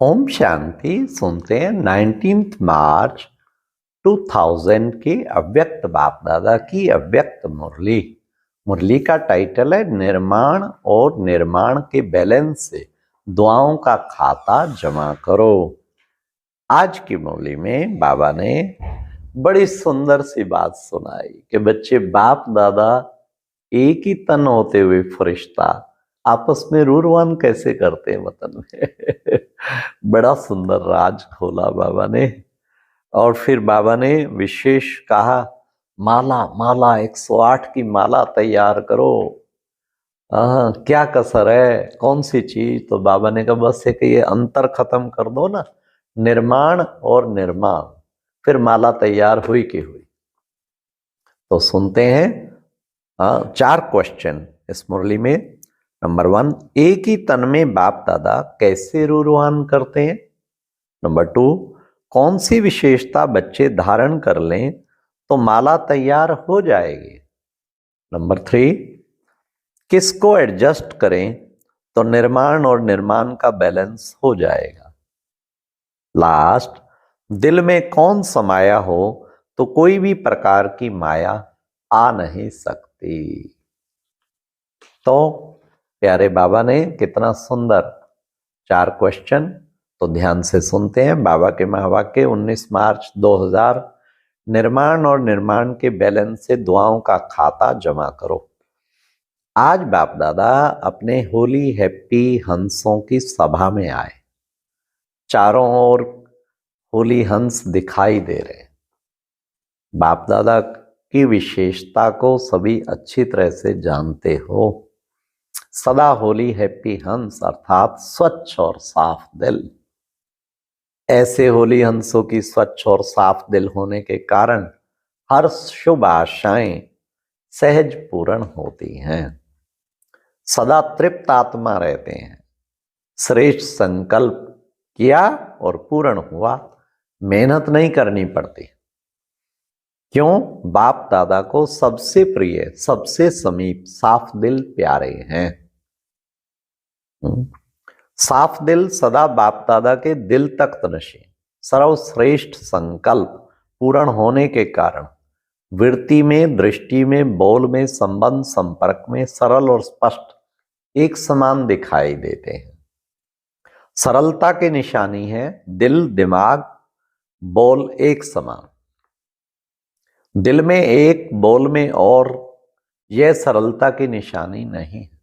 ओम शांति। सुनते हैं 19 मार्च 2000 के अव्यक्त बाप दादा की अव्यक्त मुरली। मुरली का टाइटल है निर्माण और निर्माण के बैलेंस से दुआओं का खाता जमा करो। आज की मुरली में बाबा ने बड़ी सुंदर सी बात सुनाई कि बच्चे बाप दादा एक ही तन होते हुए फरिश्ता आपस में रूरवान कैसे करते हैं वतन में। बड़ा सुंदर राज खोला बाबा ने। और फिर बाबा ने विशेष कहा माला माला 108 की माला तैयार करो। क्या कसर है, कौन सी चीज? तो बाबा ने कहा बस एक ये अंतर खत्म कर दो ना, निर्माण और निर्माण, फिर माला तैयार हुई की हुई। तो सुनते हैं 4 क्वेश्चन इस मुरली में। नंबर 1, एक ही तन में बाप दादा कैसे रूरवान करते हैं। नंबर 2, कौन सी विशेषता बच्चे धारण कर लें तो माला तैयार हो जाएगी। नंबर 3, किसको एडजस्ट करें तो निर्माण और निर्माण का बैलेंस हो जाएगा। लास्ट, दिल में कौन समाया हो तो कोई भी प्रकार की माया आ नहीं सकती। तो प्यारे बाबा ने कितना सुंदर 4 क्वेश्चन, तो ध्यान से सुनते हैं। बाबा के महावाक्य 19 मार्च 2000, निर्माण और निर्माण के बैलेंस से दुआओं का खाता जमा करो। आज बाप दादा अपने होली हैप्पी हंसों की सभा में आए। चारों ओर होली हंस दिखाई दे रहे। बाप दादा की विशेषता को सभी अच्छी तरह से जानते हो। सदा होली हैप्पी हंस अर्थात स्वच्छ और साफ दिल। ऐसे होली हंसों की स्वच्छ और साफ दिल होने के कारण हर शुभ आशाएं सहज पूर्ण होती हैं। सदा तृप्त आत्मा रहते हैं। श्रेष्ठ संकल्प किया और पूर्ण हुआ, मेहनत नहीं करनी पड़ती। क्यों? बाप दादा को सबसे प्रिय, सबसे समीप साफ दिल प्यारे हैं। साफ दिल सदा बाप दादा के दिल तक नशे। सर्वश्रेष्ठ संकल्प पूर्ण होने के कारण वृत्ति में, दृष्टि में, बोल में, संबंध संपर्क में सरल और स्पष्ट एक समान दिखाई देते हैं। सरलता की निशानी है दिल, दिमाग, बोल एक समान। दिल में एक, बोल में और, यह सरलता की निशानी नहीं है।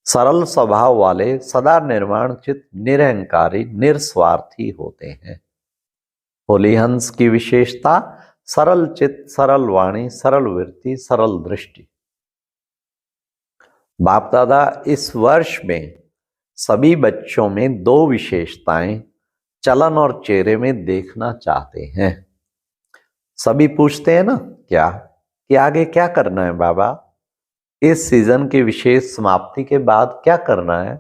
सरल स्वभाव वाले सदा निर्माण चित्त, निरहंकारी, निस्वार्थी होते हैं। होली हंस की विशेषता सरल चित्त, सरल वाणी, सरल वृत्ति, सरल दृष्टि। बाप दादा इस वर्ष में सभी बच्चों में 2 विशेषताएं चलन और चेहरे में देखना चाहते हैं। सभी पूछते हैं ना क्या कि आगे क्या करना है बाबा, इस सीजन की विशेष समाप्ति के बाद क्या करना है।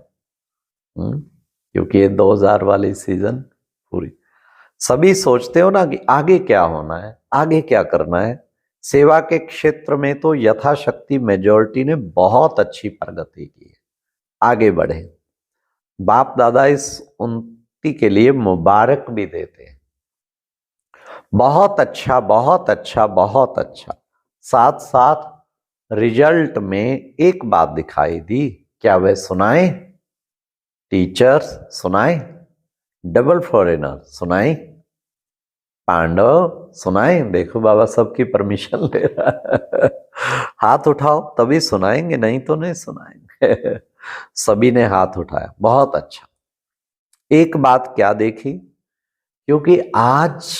क्योंकि ये 2000 वाली सीजन पूरी, सभी सोचते हो ना कि आगे क्या होना है, आगे क्या करना है। सेवा के क्षेत्र में तो यथाशक्ति मेजॉरिटी ने बहुत अच्छी प्रगति की है, आगे बढ़े। बाप दादा इस उन्नति के लिए मुबारक भी देते हैं। बहुत अच्छा, बहुत अच्छा, बहुत अच्छा। साथ साथ रिजल्ट में एक बात दिखाई दी, क्या वह सुनाए? टीचर्स सुनाए, डबल फॉरेनर सुनाए, पांडव सुनाए। देखो बाबा सबकी परमिशन ले रहा है। हाथ उठाओ तभी सुनाएंगे, नहीं तो नहीं सुनाएंगे। सभी ने हाथ उठाया, बहुत अच्छा। एक बात क्या देखी, क्योंकि आज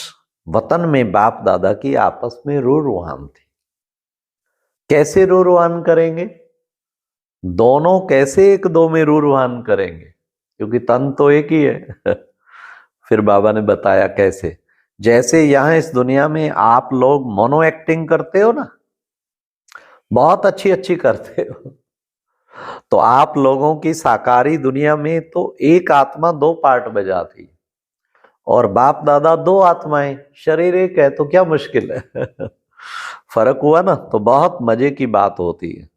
वतन में बाप दादा की आपस में रूरवान थी। कैसे रूरवान करेंगे? दोनों कैसे एक दो में रूरवान करेंगे, क्योंकि तन तो एक ही है। फिर बाबा ने बताया कैसे। जैसे यहां इस दुनिया में आप लोग मोनो एक्टिंग करते हो ना, बहुत अच्छी अच्छी करते हो, तो आप लोगों की साकारी दुनिया में तो एक आत्मा 2 पार्ट बजाती है, और बाप दादा 2 आत्माएं, शरीर एक है, तो क्या मुश्किल है। फर्क हुआ ना, तो बहुत मजे की बात होती है।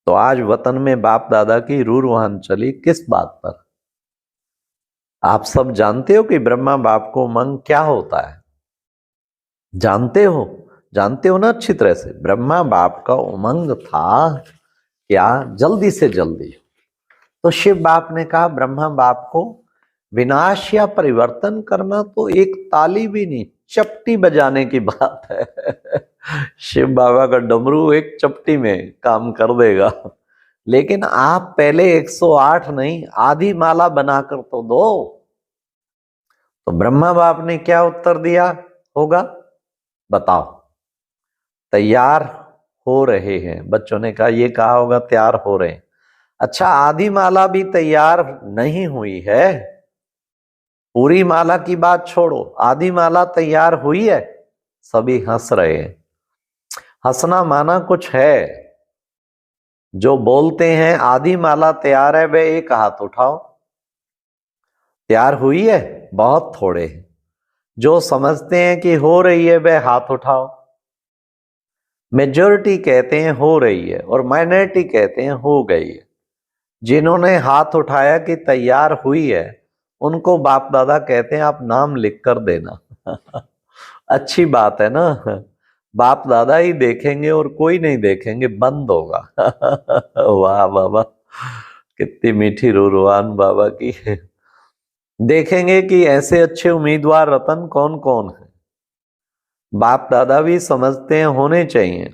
तो आज वतन में बाप दादा की रूरवान चली किस बात पर? आप सब जानते हो कि ब्रह्मा बाप को उमंग क्या होता है? जानते हो ना अच्छी तरह से। ब्रह्मा बाप का उमंग था क्या? जल्दी से जल्दी। तो शिव बाप ने कहा ब्रह्मा बाप को विनाश या परिवर्तन करना तो एक ताली भी नहीं, चपटी बजाने की बात है। शिव बाबा का डमरू एक चपटी में काम कर देगा। लेकिन आप पहले 108 नहीं, आधी माला बनाकर तो दो। तो ब्रह्मा बाप ने क्या उत्तर दिया होगा बताओ? तैयार हो रहे हैं। बच्चों ने कहा, ये कहा होगा तैयार हो रहे हैं। अच्छा, आधी माला भी तैयार नहीं हुई है। पूरी माला की बात छोड़ो, आधी माला तैयार हुई है। सभी हंस रहे हैं। हंसना माना कुछ है। जो बोलते हैं आधी माला तैयार है, वे एक हाथ उठाओ। तैयार हुई है? बहुत थोड़े हैं। जो समझते हैं कि हो रही है, वे हाथ उठाओ। मेजॉरिटी कहते हैं हो रही है और माइनॉरिटी कहते हैं हो गई है। जिन्होंने हाथ उठाया कि तैयार हुई है, उनको बाप दादा कहते हैं आप नाम लिख कर देना। अच्छी बात है ना। बाप दादा ही देखेंगे और कोई नहीं देखेंगे, बंद होगा। वाह बाबा, कितनी मीठी रूहान बाबा की। देखेंगे कि ऐसे अच्छे उम्मीदवार रतन कौन कौन है। बाप दादा भी समझते हैं होने चाहिए,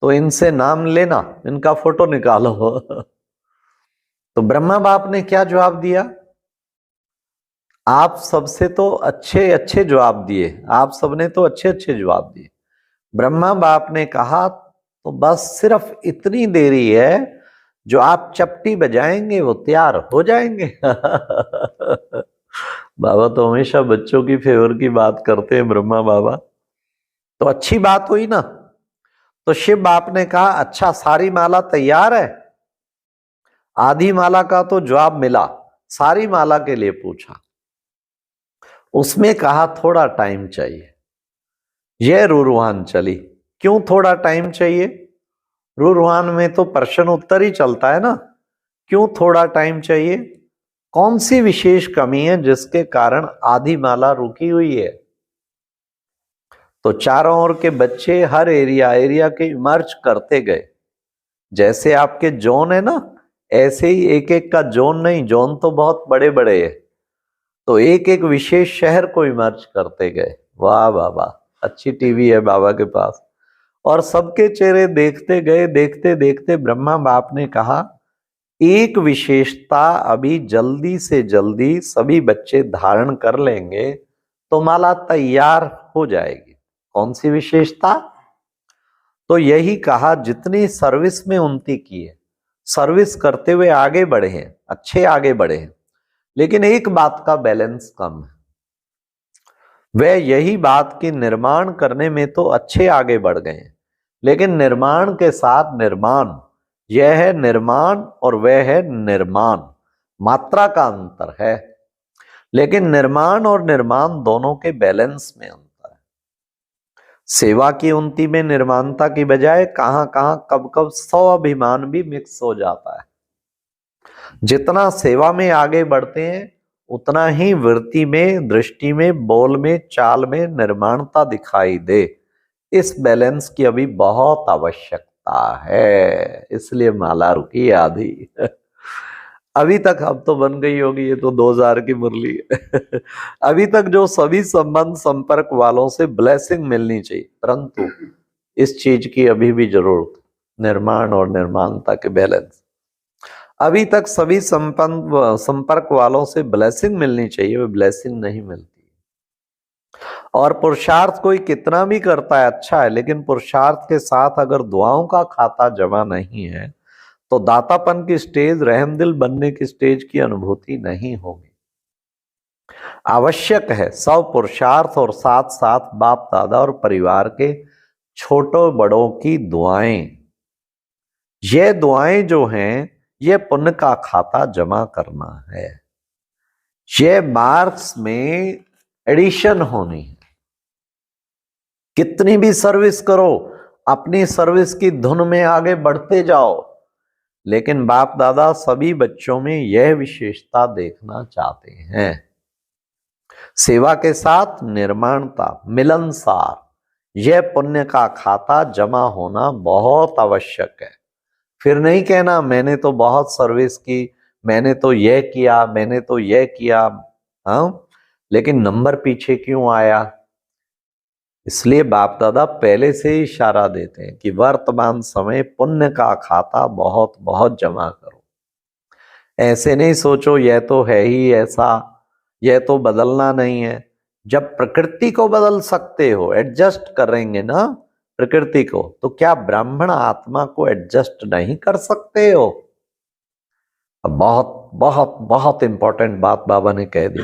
तो इनसे नाम लेना, इनका फोटो निकालो। तो ब्रह्मा बाप ने क्या जवाब दिया? आप सबसे तो अच्छे अच्छे जवाब दिए, आप सबने तो अच्छे अच्छे जवाब दिए। ब्रह्मा बाप ने कहा तो बस सिर्फ इतनी देरी है, जो आप चपटी बजाएंगे वो तैयार हो जाएंगे। बाबा तो हमेशा बच्चों की फेवर की बात करते हैं ब्रह्मा बाबा। तो अच्छी बात हुई ना। तो शिव बाप ने कहा अच्छा, सारी माला तैयार है? आधी माला का तो जवाब मिला, सारी माला के लिए पूछा। उसमें कहा थोड़ा टाइम चाहिए। यह रूरुहान चली। क्यों थोड़ा टाइम चाहिए? रूरुहान में तो प्रश्न उत्तर ही चलता है ना। क्यों थोड़ा टाइम चाहिए? कौन सी विशेष कमी है जिसके कारण आधी माला रुकी हुई है? तो चारों ओर के बच्चे हर एरिया के इमर्ज करते गए। जैसे आपके जोन है ना, ऐसे ही एक एक का जोन नहीं, जोन तो बहुत बड़े बड़े है। तो एक एक विशेष शहर को इमर्ज करते गए। वाह बाबा, अच्छी टीवी है बाबा के पास। और सबके चेहरे देखते गए। देखते देखते ब्रह्मा बाप ने कहा एक विशेषता अभी जल्दी से जल्दी सभी बच्चे धारण कर लेंगे तो माला तैयार हो जाएगी। कौन सी विशेषता? तो यही कहा जितनी सर्विस में उन्नति की है, सर्विस करते हुए आगे बढ़े हैं, अच्छे आगे बढ़े हैं, लेकिन एक बात का बैलेंस कम है। वह यही बात कि निर्माण करने में तो अच्छे आगे बढ़ गए हैं, लेकिन निर्माण के साथ निर्माण, यह है निर्माण और वह है निर्माण, मात्रा का अंतर है। लेकिन निर्माण और निर्माण दोनों के बैलेंस में अंतर है। सेवा की उन्नति में निर्माणता की बजाय कहां कहां कब कब स्वाभिमान भी मिक्स हो जाता है। जितना सेवा में आगे बढ़ते हैं, उतना ही वृत्ति में, दृष्टि में, बोल में, चाल में निर्माणता दिखाई दे। इस बैलेंस की अभी बहुत आवश्यकता है, इसलिए माला रुकी आधी। अभी तक अब तो बन गई होगी, ये तो 2000 की मुरली है। अभी तक जो सभी संबंध संपर्क वालों से ब्लेसिंग मिलनी चाहिए, परंतु इस चीज की अभी भी जरूरत, निर्माण और निर्माणता के बैलेंस। अभी तक सभी संपर्क वालों से ब्लेसिंग मिलनी चाहिए, वो ब्लेसिंग नहीं मिलती। और पुरुषार्थ कोई कितना भी करता है अच्छा है, लेकिन पुरुषार्थ के साथ अगर दुआओं का खाता जमा नहीं है, तो दातापन की स्टेज, रहमदिल बनने की स्टेज की अनुभूति नहीं होगी। आवश्यक है सब पुरुषार्थ और साथ साथ बाप दादा और परिवार के छोटों बड़ों की दुआएं। ये दुआएं जो हैं, ये पुण्य का खाता जमा करना है। ये मार्क्स में एडिशन होनी है। कितनी भी सर्विस करो, अपनी सर्विस की धुन में आगे बढ़ते जाओ, लेकिन बाप दादा सभी बच्चों में यह विशेषता देखना चाहते हैं। सेवा के साथ निर्माणता, मिलनसार, यह पुण्य का खाता जमा होना बहुत आवश्यक है। फिर नहीं कहना मैंने तो बहुत सर्विस की, मैंने तो यह किया, मैंने तो यह किया, हाँ, लेकिन नंबर पीछे क्यों आया? इसलिए बाप दादा पहले से ही इशारा देते हैं कि वर्तमान समय पुण्य का खाता बहुत बहुत जमा करो। ऐसे नहीं सोचो यह तो है ही ऐसा, यह तो बदलना नहीं है। जब प्रकृति को बदल सकते हो, एडजस्ट करेंगे ना प्रकृति को, तो क्या ब्राह्मण आत्मा को एडजस्ट नहीं कर सकते हो? अब बहुत बहुत बहुत इंपॉर्टेंट बात बाबा ने कह दी,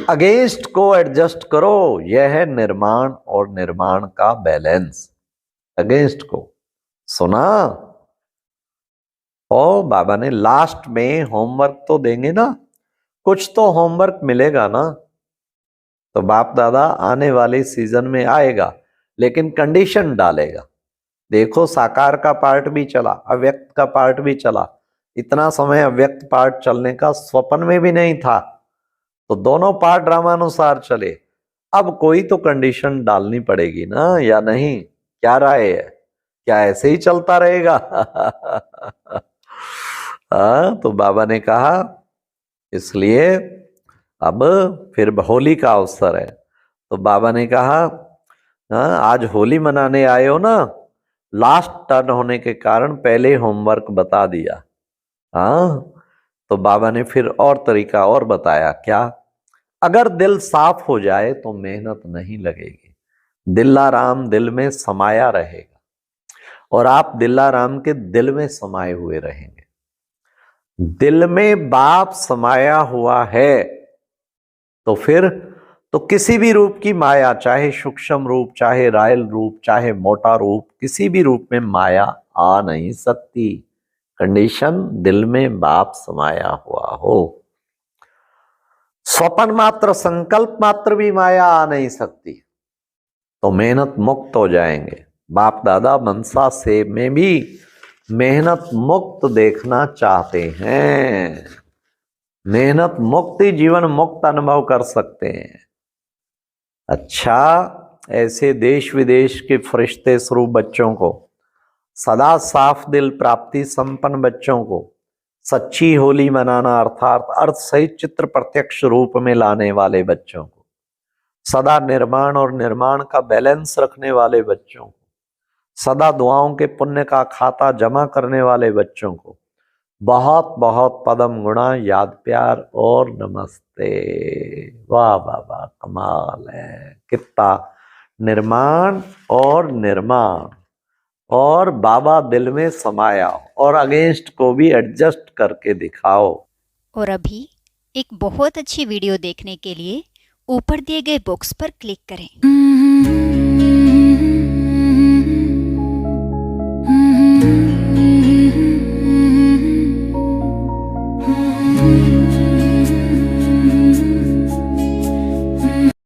अगेंस्ट को एडजस्ट करो। यह है निर्माण और निर्माण का बैलेंस। अगेंस्ट को सुना? ओ बाबा ने लास्ट में होमवर्क तो देंगे ना, कुछ तो होमवर्क मिलेगा ना। तो बाप दादा आने वाले सीजन में आएगा, लेकिन कंडीशन डालेगा। देखो साकार का पार्ट भी चला, अव्यक्त का पार्ट भी चला, इतना समय अव्यक्त पार्ट चलने का स्वप्न में भी नहीं था। तो दोनों पार्ट ड्रामानुसार चले। अब कोई तो कंडीशन डालनी पड़ेगी ना, या नहीं? क्या राय है? क्या ऐसे ही चलता रहेगा? हाँ, तो बाबा ने कहा इसलिए अब फिर होली का अवसर है, तो बाबा ने कहा हाँ, आज होली मनाने आए हो ना, लास्ट टर्न होने के कारण पहले होमवर्क बता दिया। हाँ, तो बाबा ने फिर और तरीका और बताया, क्या? अगर दिल साफ हो जाए तो मेहनत नहीं लगेगी, दिलाराम दिल में समाया रहेगा और आप दिलाराम के दिल में समाये हुए रहेंगे। दिल में बाप समाया हुआ है तो फिर तो किसी भी रूप की माया, चाहे सूक्ष्म रूप, चाहे रायल रूप, चाहे मोटा रूप, किसी भी रूप में माया आ नहीं सकती। कंडीशन दिल में बाप समाया हुआ हो। स्वप्न मात्र, संकल्प मात्र भी माया आ नहीं सकती, तो मेहनत मुक्त हो जाएंगे। बाप दादा मनसा से में भी मेहनत मुक्त देखना चाहते हैं। मेहनत मुक्त ही जीवन मुक्त अनुभव कर सकते हैं। अच्छा, ऐसे देश विदेश के फरिश्ते स्वरूप बच्चों को, सदा साफ दिल प्राप्ति संपन्न बच्चों को सच्ची होली मनाना, अर्थात अर्थ सहित चित्र प्रत्यक्ष रूप में लाने वाले बच्चों को, सदा निर्माण और निर्माण का बैलेंस रखने वाले बच्चों को, सदा दुआओं के पुण्य का खाता जमा करने वाले बच्चों को बहुत बहुत पदम गुणा, याद, प्यार और नमस्ते। वाह वाह वाह, कमाल है। कितना निर्माण और निर्माण, और बाबा दिल में समाया, और अगेंस्ट को भी एडजस्ट करके दिखाओ। और अभी एक बहुत अच्छी वीडियो देखने के लिए ऊपर दिए गए बॉक्स पर क्लिक करें।